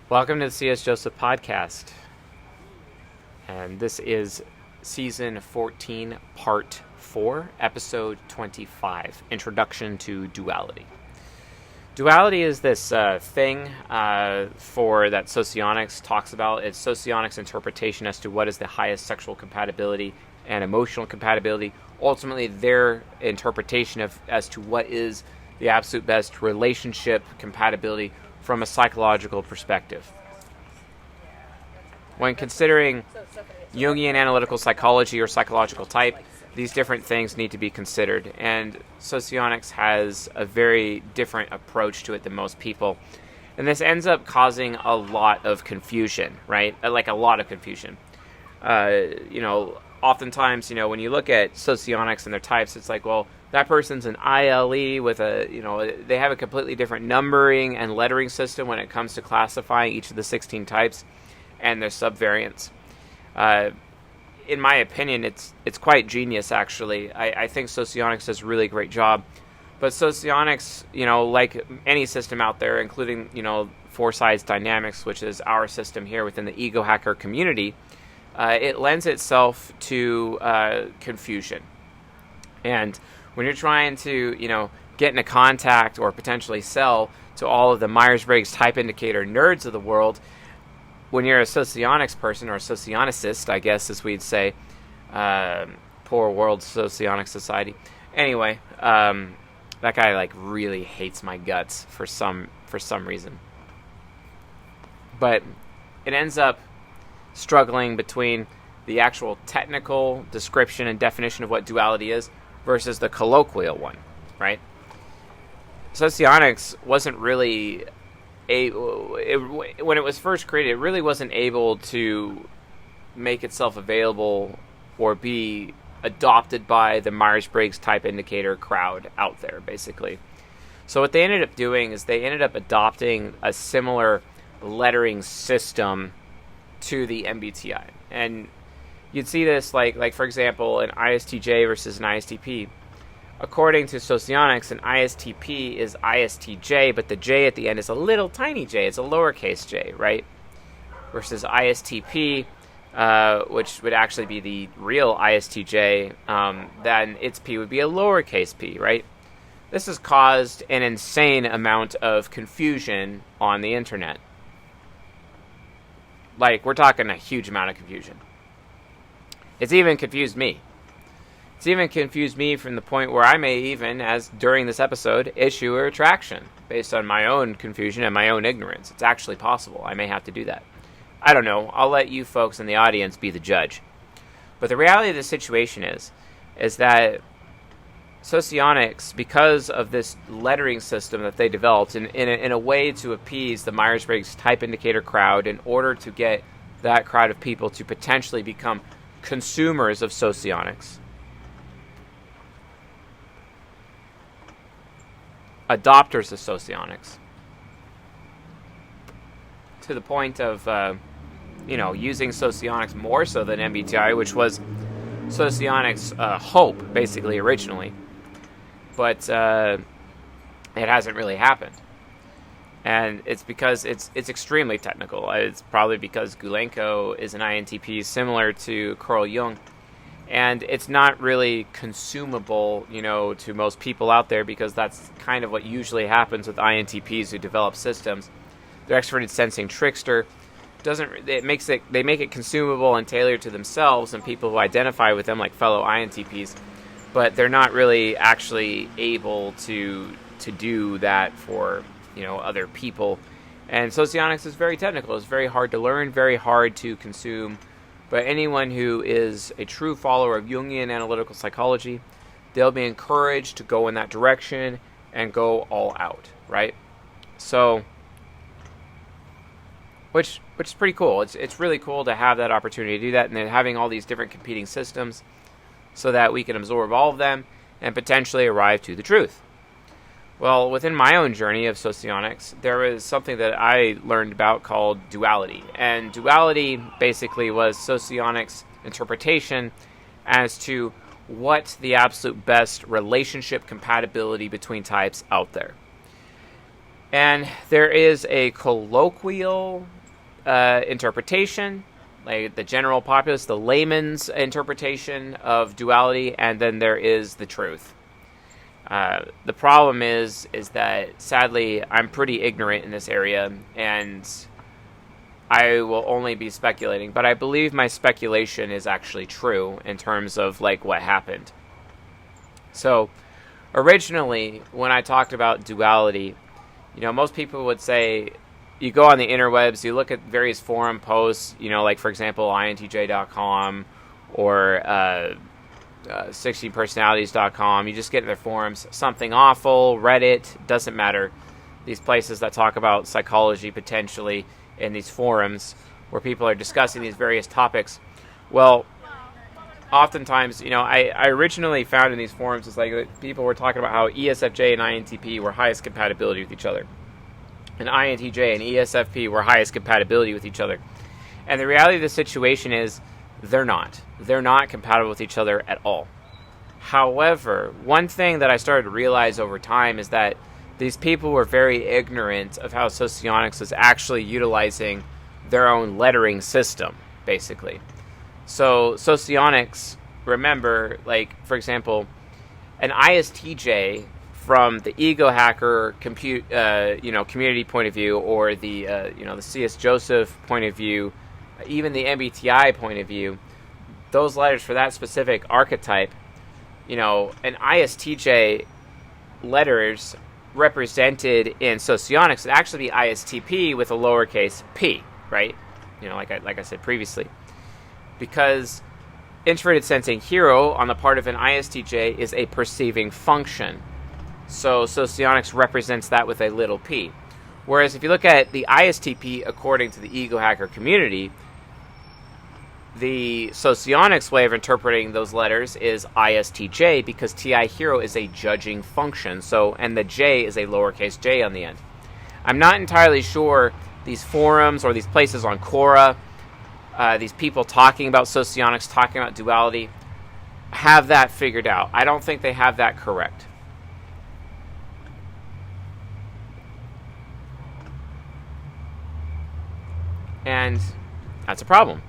Welcome to the C.S. Joseph Podcast, and this is Season 14, Part 4, Episode 25, Introduction to Duality. Duality is this thing that Socionics talks about. It's Socionics' interpretation as to what is the highest sexual compatibility and emotional compatibility. Ultimately, their interpretation as to what is the absolute best relationship compatibility from a psychological perspective. When considering Jungian analytical psychology or psychological type, these different things need to be considered, and Socionics has a very different approach to it than most people. And this ends up causing a lot of confusion, right? Like a lot of confusion. Oftentimes, when you look at Socionics and their types, it's like, well, that person's an ILE with they have a completely different numbering and lettering system when it comes to classifying each of the 16 types and their subvariants. In my opinion, it's quite genius, actually. I think Socionics does a really great job. But Socionics, like any system out there, including, Forsyth's Dynamics, which is our system here within the ego hacker community, it lends itself to confusion. And when you're trying to, get into contact or potentially sell to all of the Myers-Briggs type indicator nerds of the world, when you're a Socionics person, or a Socionicist, I guess as we'd say, poor world Socionic society. Anyway, that guy really hates my guts for some reason. But it ends up struggling between the actual technical description and definition of what duality is versus the colloquial one, right? Socionics wasn't really when it was first created, it really wasn't able to make itself available or be adopted by the Myers-Briggs type indicator crowd out there, basically. So what they ended up doing is they ended up adopting a similar lettering system to the MBTI. And you'd see this like for example, an ISTJ versus an ISTP. According to Socionics, an ISTP is ISTJ, but the J at the end is a little tiny j. It's a lowercase j, right? Versus ISTP, which would actually be the real ISTJ, then its P would be a lowercase p, right? This has caused an insane amount of confusion on the internet. We're talking a huge amount of confusion. It's even confused me. It's even confused me from the point where I may even, as during this episode, issue a retraction based on my own confusion and my own ignorance. It's actually possible. I may have to do that. I don't know. I'll let you folks in the audience be the judge. But the reality of the situation is that Socionics, because of this lettering system that they developed in a way to appease the Myers-Briggs type indicator crowd in order to get that crowd of people to potentially become consumers of Socionics, adopters of Socionics, to the point of, using Socionics more so than MBTI, which was Socionics' hope, basically, originally. But it hasn't really happened. And it's because it's extremely technical. It's probably because Gulenko is an INTP similar to Carl Jung. And it's not really consumable, to most people out there, because that's kind of what usually happens with INTPs who develop systems. Their extroverted sensing trickster they make it consumable and tailored to themselves and people who identify with them, like fellow INTPs, but they're not really actually able to do that for other people. And Socionics is very technical. It's very hard to learn, very hard to consume. But anyone who is a true follower of Jungian analytical psychology, they'll be encouraged to go in that direction and go all out, right? So, which is pretty cool. It's really cool to have that opportunity to do that, and then having all these different competing systems so that we can absorb all of them and potentially arrive to the truth. Well, within my own journey of Socionics, there was something that I learned about called duality. And duality basically was Socionics' interpretation as to what the absolute best relationship compatibility between types out there. And there is a colloquial interpretation, like the general populace, the layman's interpretation of duality, and then there is the truth. The problem is that, sadly, I'm pretty ignorant in this area, and I will only be speculating, but I believe my speculation is actually true in terms of, like, what happened. So, originally, when I talked about duality, most people would say, you go on the interwebs, you look at various forum posts, like, for example, intj.com or 16personalities.com. You just get in their forums, something awful, Reddit, doesn't matter. These places that talk about psychology potentially in these forums where people are discussing these various topics. Well, oftentimes, I originally found in these forums, it's like people were talking about how ESFJ and INTP were highest compatibility with each other. And INTJ and ESFP were highest compatibility with each other. And the reality of the situation is they're not. They're not compatible with each other at all. However, one thing that I started to realize over time is that these people were very ignorant of how Socionics is actually utilizing their own lettering system, basically. So Socionics, remember, like, for example, an ISTJ from the ego hacker community point of view, or the the C.S. Joseph point of view, even the MBTI point of view, those letters for that specific archetype, an ISTJ letters represented in Socionics would actually be ISTP with a lowercase p, right? Like I said previously. Because introverted sensing hero on the part of an ISTJ is a perceiving function. So Socionics represents that with a little p. Whereas if you look at the ISTP according to the ego hacker community, the Socionics way of interpreting those letters is ISTJ, because TI hero is a judging function. And the J is a lowercase j on the end. I'm not entirely sure these forums or these places on Quora, these people talking about Socionics, talking about duality, have that figured out. I don't think they have that correct. And that's a problem.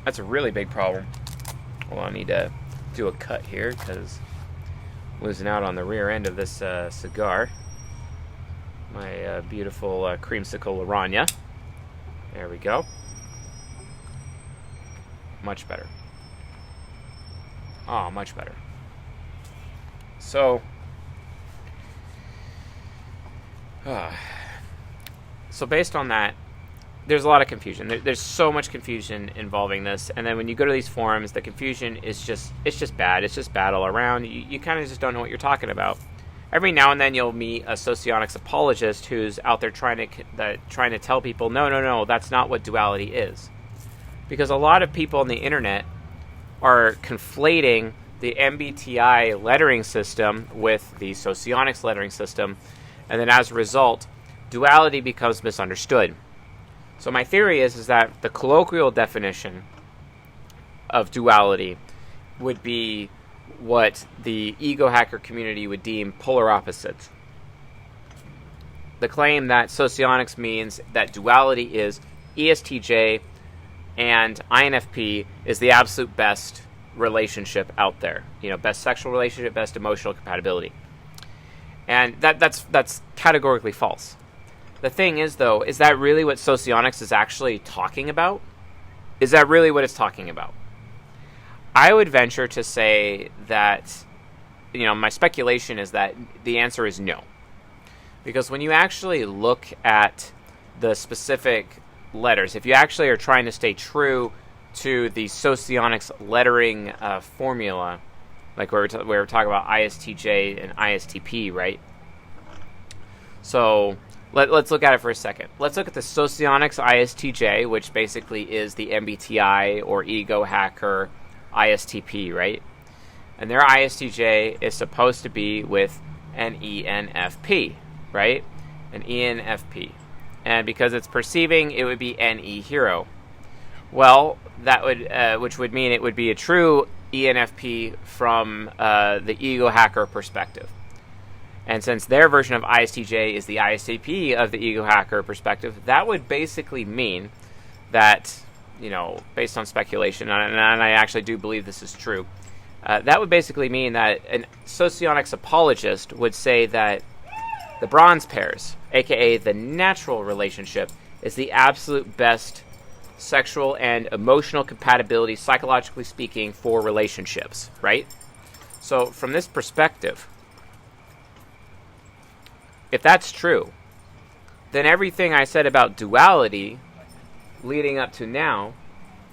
That's a really big problem. Well, I need to do a cut here because I'm losing out on the rear end of this cigar. My beautiful creamsicle Aranya. There we go. Much better. Oh, much better. So based on that, there's a lot of confusion. There's so much confusion involving this, and then when you go to these forums, the confusion is just bad. It's just bad all around. You kind of just don't know what you're talking about. Every now and then you'll meet a Socionics apologist who's out there trying to tell people, no, that's not what duality is. Because a lot of people on the internet are conflating the MBTI lettering system with the Socionics lettering system, and then as a result, duality becomes misunderstood. So my theory is that the colloquial definition of duality would be what the ego hacker community would deem polar opposites. The claim that Socionics means that duality is ESTJ and INFP is the absolute best relationship out there. Best sexual relationship, best emotional compatibility. And that's categorically false. The thing is, though, is that really what Socionics is actually talking about? Is that really what it's talking about? I would venture to say that, my speculation is that the answer is no. Because when you actually look at the specific letters, if you actually are trying to stay true to the Socionics lettering formula, like we were talking about ISTJ and ISTP, right? So let's look at it for a second. Let's look at the Socionics ISTJ, which basically is the MBTI or ego hacker ISTP, right? And their ISTJ is supposed to be with an ENFP, right? An ENFP. And because it's perceiving, it would be NE hero. Well, that would, which would mean it would be a true ENFP from the ego hacker perspective. And since their version of ISTJ is the ISTP of the ego hacker perspective, that would basically mean that, based on speculation, and I actually do believe this is true, that would basically mean that a Socionics apologist would say that the bronze pairs, aka the natural relationship, is the absolute best sexual and emotional compatibility, psychologically speaking, for relationships, right? So from this perspective, if that's true, then everything I said about duality leading up to now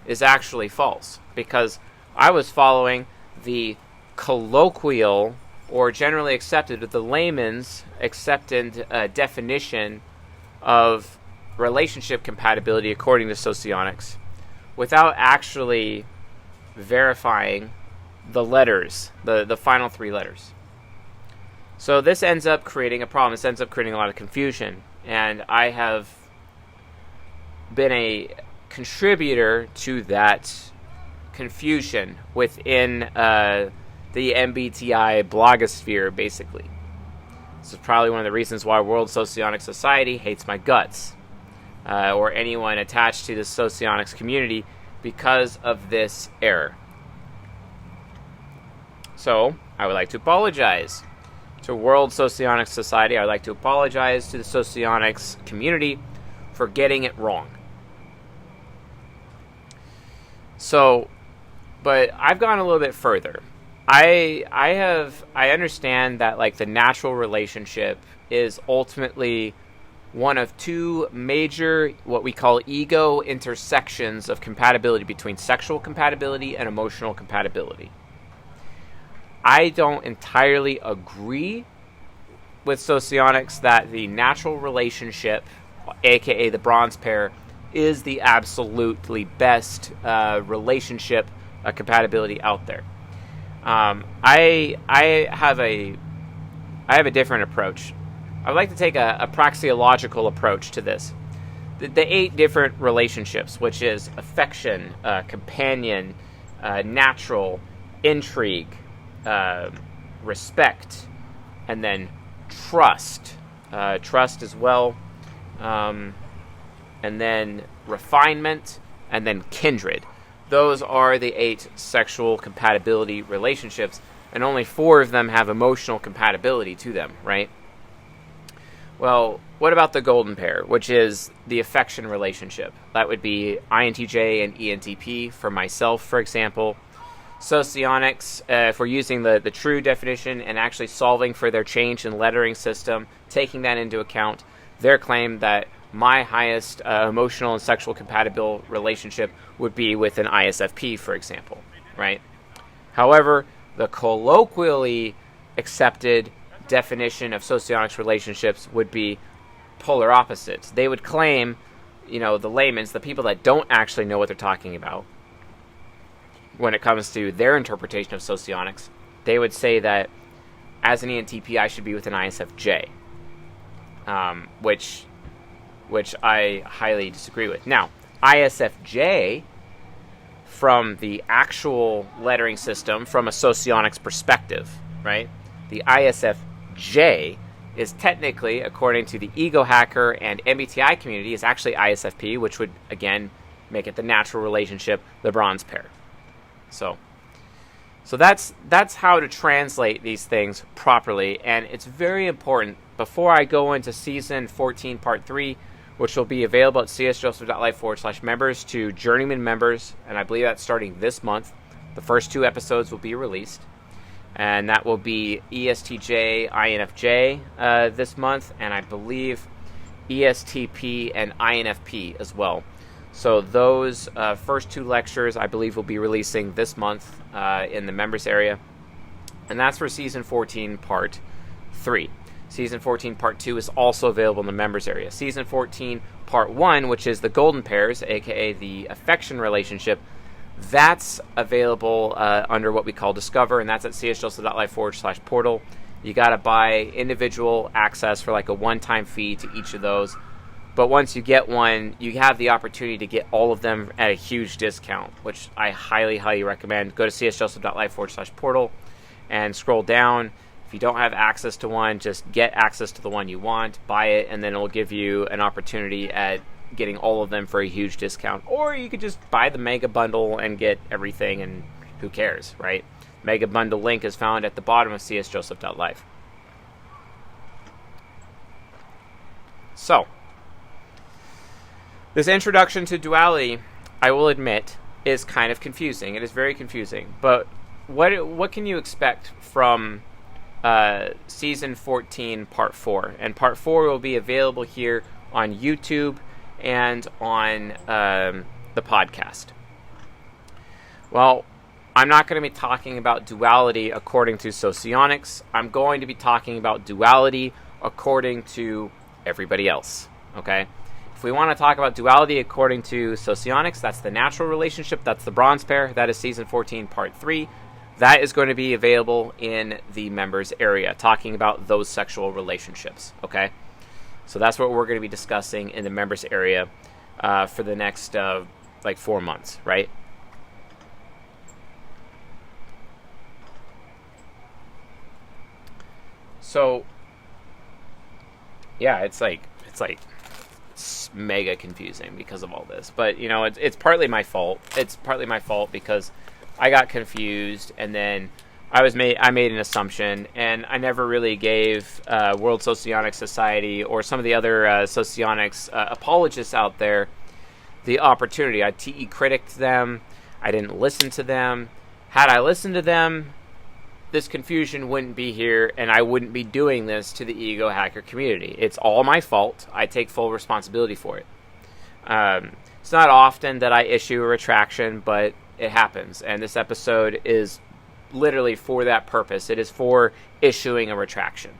is actually false, because I was following the colloquial or generally accepted, the layman's accepted definition of relationship compatibility according to Socionics, without actually verifying the letters, the final three letters. So this ends up creating a problem. This ends up creating a lot of confusion. And I have been a contributor to that confusion within the MBTI blogosphere, basically. This is probably one of the reasons why World Socionic Society hates my guts, or anyone attached to the Socionics community, because of this error. So, I would like to apologize to World Socionics Society. I would like to apologize to the Socionics community for getting it wrong. So, but I've gone a little bit further. I understand that, like, the natural relationship is ultimately one of two major, what we call ego intersections of compatibility between sexual compatibility and emotional compatibility. I don't entirely agree with Socionics that the natural relationship, aka the bronze pair, is the absolutely best relationship compatibility out there. I have a different approach. I would like to take a praxeological approach to this. The 8 different relationships, which is affection, companion, natural, intrigue, respect, and then trust as well, and then refinement, and then kindred. Those are the 8 sexual compatibility relationships, and only 4 of them have emotional compatibility to them, right? Well, what about the golden pair, which is the affection relationship? That would be INTJ and ENTP for myself, for example. Socionics, if we're using the true definition and actually solving for their change in lettering system, taking that into account, their claim that my highest emotional and sexual compatible relationship would be with an ISFP, for example, right? However, the colloquially accepted definition of Socionics relationships would be polar opposites. They would claim, the layman's, the people that don't actually know what they're talking about, when it comes to their interpretation of Socionics, they would say that as an ENTP, I should be with an ISFJ, which I highly disagree with. Now, ISFJ, from the actual lettering system, from a Socionics perspective, right? The ISFJ is technically, according to the Ego Hacker and MBTI community, is actually ISFP, which would, again, make it the natural relationship, the bronze pair. So that's how to translate these things properly, and it's very important. Before I go into Season 14, Part 3, which will be available at csjoseph.life/members to journeyman members, and I believe that's starting this month. The first 2 episodes will be released, and that will be ESTJ, INFJ this month, and I believe ESTP and INFP as well. So those first 2 lectures, I believe, will be releasing this month in the members area. And that's for Season 14, Part 3. Season 14, Part 2 is also available in the members area. Season 14, Part 1, which is the golden pairs, a.k.a. the affection relationship, that's available under what we call Discover, and that's at csjoseph.life/portal. You got to buy individual access for like a one-time fee to each of those. But once you get one, you have the opportunity to get all of them at a huge discount, which I highly, highly recommend. Go to csjoseph.life/portal and scroll down. If you don't have access to one, just get access to the one you want, buy it, and then it will give you an opportunity at getting all of them for a huge discount. Or you could just buy the mega bundle and get everything, and who cares, right? Mega bundle link is found at the bottom of csjoseph.life. So, this introduction to duality, I will admit, is kind of confusing. It is very confusing. But what can you expect from Season 14, Part 4? And Part 4 will be available here on YouTube and on the podcast. Well, I'm not going to be talking about duality according to Socionics. I'm going to be talking about duality according to everybody else, okay? If we want to talk about duality according to Socionics, that's the natural relationship, that's the bronze pair, that is Season 14, Part 3. That is going to be available in the members area, talking about those sexual relationships, okay? So that's what we're going to be discussing in the members area for the next, 4 months, right? So, yeah, it's mega confusing because of all this. But, it's partly my fault. It's partly my fault because I got confused, and then I made an assumption, and I never really gave World Socionics Society or some of the other Socionics apologists out there the opportunity. I TE critiqued them. I didn't listen to them. Had I listened to them, this confusion wouldn't be here, and I wouldn't be doing this to the ego hacker community. It's all my fault. I take full responsibility for it. It's not often that I issue a retraction, but it happens, and this episode is literally for that purpose. It is for issuing a retraction.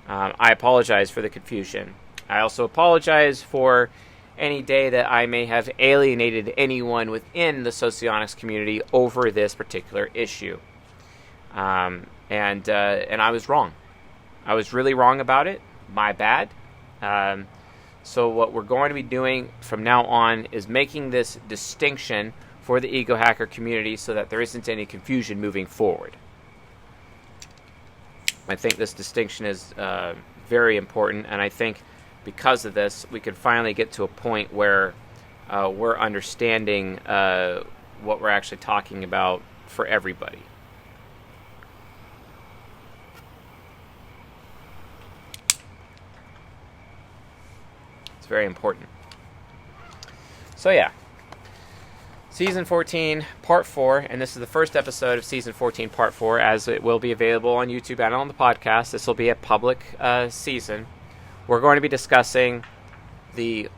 I apologize for the confusion. I also apologize for any day that I may have alienated anyone within the Socionics community over this particular issue. And I was wrong. I was really wrong about it. My bad. So what we're going to be doing from now on is making this distinction for the ego hacker community so that there isn't any confusion moving forward. I think this distinction is very important, and I think because of this, we can finally get to a point where we're understanding what we're actually talking about for everybody. Very important. So yeah, Season 14, Part 4, and this is the first episode of Season 14, Part 4, as it will be available on YouTube and on the podcast. This will be a public season. We're going to be discussing the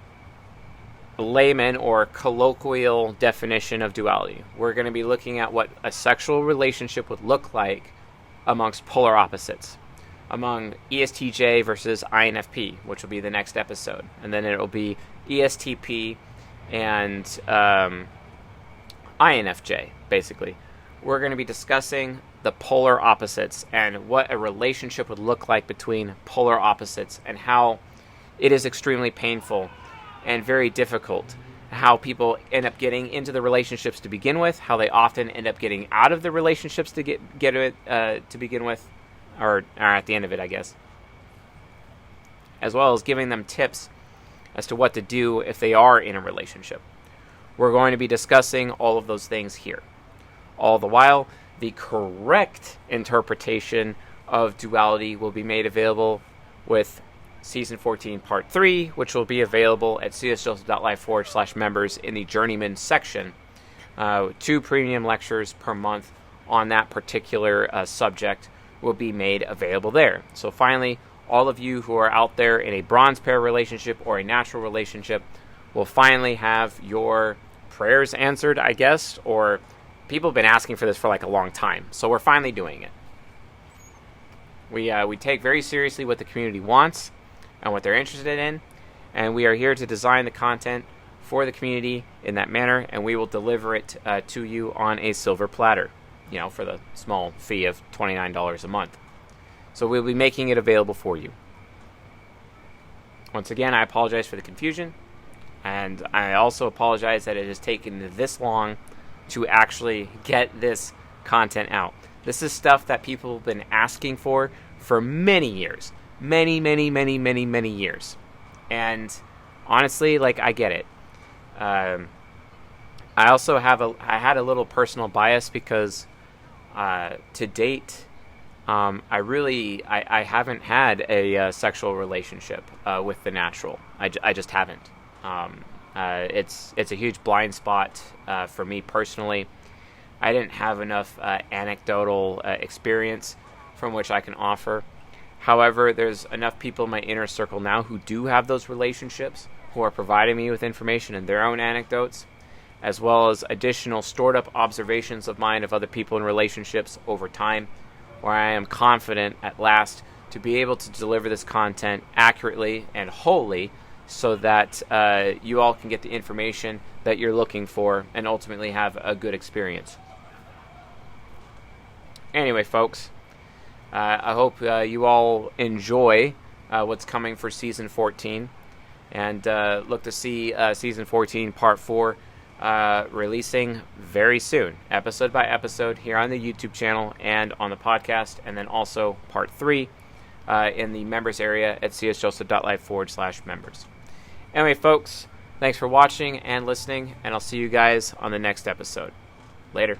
layman or colloquial definition of duality. We're going to be looking at what a sexual relationship would look like amongst polar opposites, among ESTJ versus INFP, which will be the next episode. And then it'll be ESTP and INFJ, basically. We're going to be discussing the polar opposites and what a relationship would look like between polar opposites and how it is extremely painful and very difficult. How people end up getting into the relationships to begin with, how they often end up getting out of the relationships to get it to begin with, or at the end of it, I guess. As well as giving them tips as to what to do if they are in a relationship. We're going to be discussing all of those things here. All the while, the correct interpretation of duality will be made available with Season 14, Part 3, which will be available at csjoseph.life/members in the Journeyman section. 2 premium lectures per month on that particular subject will be made available there. So finally, all of you who are out there in a bronze pair relationship or a natural relationship will finally have your prayers answered, I guess, or people have been asking for this for like a long time. So we're finally doing it. We take very seriously what the community wants and what they're interested in, and we are here to design the content for the community in that manner, and we will deliver it to you on a silver platter, for the small fee of $29 a month. So we'll be making it available for you. Once again, I apologize for the confusion, and I also apologize that it has taken this long to actually get this content out. This is stuff that people have been asking for many years. Many years. And honestly, like, I get it. I also I had a little personal bias because to date, I haven't had a sexual relationship with the natural. I just haven't. It's a huge blind spot for me personally. I didn't have enough anecdotal experience from which I can offer. However, there's enough people in my inner circle now who do have those relationships, who are providing me with information and their own anecdotes, as well as additional stored up observations of mine of other people in relationships over time, where I am confident at last to be able to deliver this content accurately and wholly so that you all can get the information that you're looking for and ultimately have a good experience. Anyway, folks, I hope you all enjoy what's coming for Season 14, and look to see Season 14 Part 4 releasing very soon, episode by episode, here on the YouTube channel and on the podcast, and then also Part 3 in the members area at csjoseph.life/members. Anyway, folks, thanks for watching and listening, and I'll see you guys on the next episode. Later.